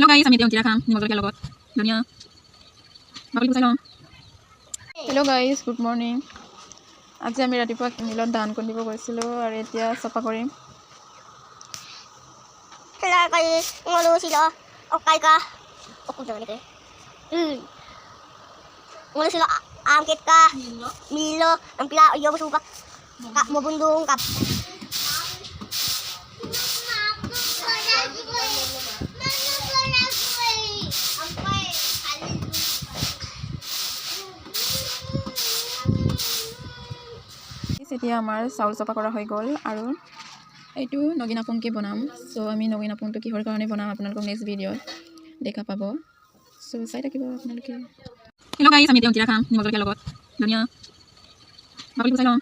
Hello guys, আমি এতিয়া অংকিৰা খাম নিমখ জলকীয়াৰ লগত ধনিয়া বাকলি গুচাই লওঁ। Hello' guys, good morning. আজি আমি ৰাতিপুৱা মিলত ধান খুন্দিব গৈছিলোঁ আৰু এতিয়া চফা কৰিম। Hello guys, ngolo sila. Okay ka? Okay naman ito. Ngolo sila angkit ka. Milo, ang pila iyo suka. Ka mabundong kap. এতিয়া আমাৰ চাউল চফা কৰা হৈ গ'ল আৰু এইটো নগিন আপংকে বনাম। চ' আমি নগিন আপংটো কিহৰ কাৰণে বনাম আপোনালোকক নেক্সট ভিডিঅ'ত দেখা পাব। চ' চাই থাকিব আপোনালোকে। হেল্ল' গাইজ, আমি এতিয়া অংকিৰা খাম নিমখ জলকীয়াৰ লগত ধনিয়া বাকলি গুচাই লওঁ।